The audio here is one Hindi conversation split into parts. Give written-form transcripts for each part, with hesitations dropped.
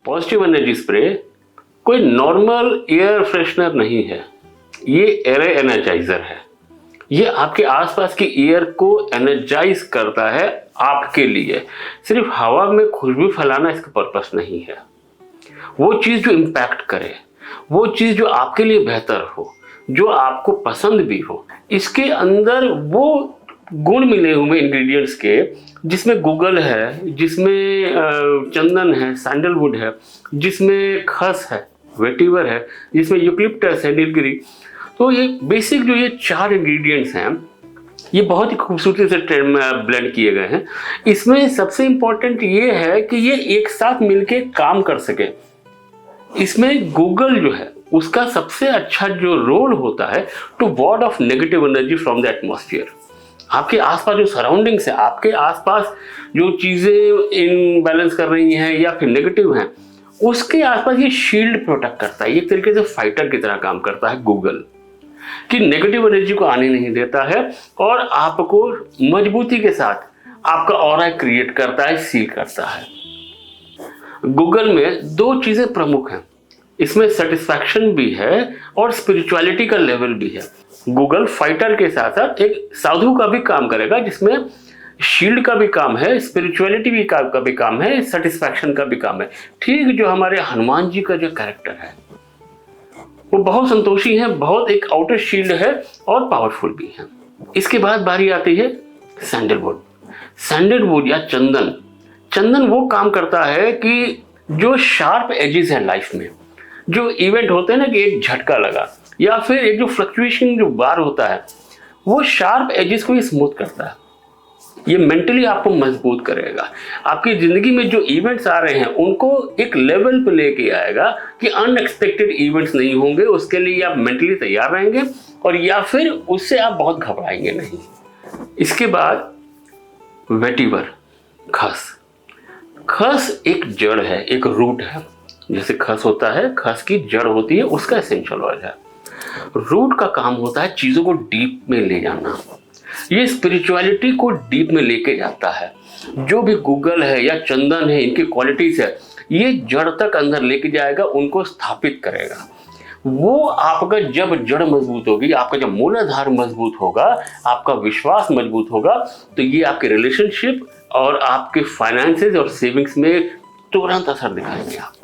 पॉजिटिव एनर्जी स्प्रे कोई नॉर्मल एयर फ्रेशनर नहीं है, ये एयर एनर्जाइजर है। ये आपके आसपास की एयर को एनर्जाइज करता है आपके लिए। सिर्फ हवा में खुशबू फैलाना इसका पर्पस नहीं है। वो चीज़ जो इम्पैक्ट करे, वो चीज़ जो आपके लिए बेहतर हो, जो आपको पसंद भी हो, इसके अंदर वो गुण मिले हुए इंग्रेडिएंट्स के, जिसमें गूगल है, जिसमें चंदन है, सैंडलवुड है, जिसमें खस है, वेटिवर है, जिसमें यूकलिप्टस है, नीलगिरी। तो ये बेसिक जो ये 4 इंग्रेडिएंट्स हैं, ये बहुत ही खूबसूरती से ब्लेंड किए गए हैं। इसमें सबसे इम्पोर्टेंट ये है कि ये एक साथ मिलके काम कर सके। इसमें गूगल जो है उसका सबसे अच्छा जो रोल होता है to ward off negative energy from the atmosphere. आपके आसपास जो सराउंडिंग्स है, आपके आसपास जो चीज़ें इनबैलेंस कर रही हैं या फिर नेगेटिव हैं, उसके आसपास ये शील्ड प्रोटेक्ट करता है। एक तरीके से फाइटर की तरह काम करता है गूगल, कि नेगेटिव एनर्जी को आने नहीं देता है और आपको मजबूती के साथ आपका ऑरा क्रिएट करता है, सील करता है। गूगल में 2 चीज़ें प्रमुख हैं, इसमें सेटिस्फैक्शन भी है और स्पिरिचुअलिटी का लेवल भी है। गूगल फाइटर के साथ साथ एक साधु का भी काम करेगा, जिसमें शील्ड का भी काम है, स्पिरिचुअलिटी भी का भी काम है, सेटिस्फैक्शन का भी काम है। ठीक जो हमारे हनुमान जी का जो कैरेक्टर है, वो बहुत संतोषी है, बहुत एक आउटर शील्ड है और पावरफुल भी है। इसके बाद बारी आती है सैंडलवुड। सैंडलवुड या चंदन, चंदन वो काम करता है कि जो शार्प एजेस है लाइफ में, जो इवेंट होते हैं ना कि एक झटका लगा या फिर एक जो फ्लक्चुएशन जो बार होता है, वो शार्प एजेस को ही स्मूथ करता है। ये मेंटली आपको मजबूत करेगा। आपकी ज़िंदगी में जो इवेंट्स आ रहे हैं उनको एक लेवल पे लेके आएगा कि अनएक्सपेक्टेड इवेंट्स नहीं होंगे। उसके लिए आप मेंटली तैयार रहेंगे और या फिर उससे आप बहुत घबराएंगे नहीं। इसके बाद वेटिवर, खस। खस एक जड़ है, एक रूट है। जैसे खस होता है, खस की जड़ होती है, उसका एसेंशियल ऑयल है। रूट का काम होता है चीज़ों को डीप में ले जाना। ये स्पिरिचुअलिटी को डीप में लेके जाता है। जो भी गूगल है या चंदन है, इनकी क्वालिटीज है, ये जड़ तक अंदर लेके जाएगा, उनको स्थापित करेगा। वो आपका जब जड़ मजबूत होगी, आपका जब मूलाधार मजबूत होगा, आपका विश्वास मजबूत होगा, तो ये आपके रिलेशनशिप और आपके फाइनेंसेस और सेविंग्स में तुरंत असर दिखाएंगे आपको।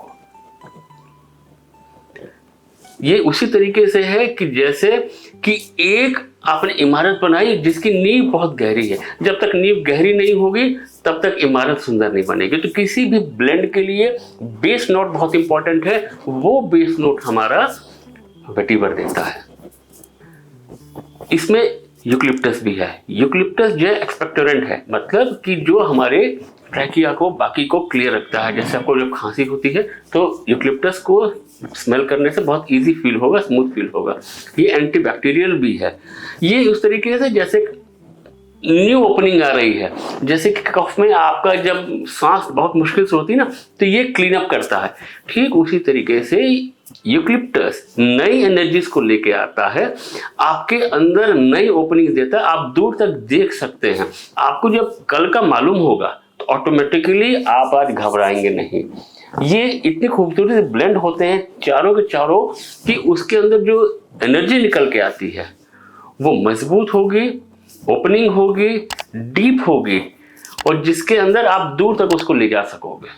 ये उसी तरीके से है कि जैसे कि एक आपने इमारत बनाई जिसकी नींव बहुत गहरी है। जब तक नींव गहरी नहीं होगी तब तक इमारत सुंदर नहीं बनेगी। तो किसी भी ब्लेंड के लिए बेस नोट बहुत इंपॉर्टेंट है। वो बेस नोट हमारा वेटिवर देता है। इसमें यूकलिप्टस भी है। यूकलिप्टस जो एक्सपेक्टोरेंट है, मतलब कि जो हमारे ट्रैकिया को, बाकी को क्लियर रखता है। जैसे आपको जब खांसी होती है तो यूकलिप्टस को स्मेल करने से बहुत इजी फील होगा, स्मूथ फील होगा। ये एंटीबैक्टीरियल भी है। ये उस तरीके से जैसे न्यू ओपनिंग आ रही है, जैसे कि कफ में आपका जब सांस बहुत मुश्किल से होती है ना, तो ये क्लीन अप करता है। ठीक उसी तरीके से यूकलिप्टस नई एनर्जीज को लेके आता है, आपके अंदर नई ओपनिंग देता है। आप दूर तक देख सकते हैं। आपको जब कल का मालूम होगा तो ऑटोमेटिकली आप आज घबराएंगे नहीं। ये इतनी खूबसूरती से ब्लेंड होते हैं चारों के चारों कि उसके अंदर जो एनर्जी निकल के आती है वो मजबूत होगी, ओपनिंग होगी, डीप होगी और जिसके अंदर आप दूर तक उसको ले जा सकोगे।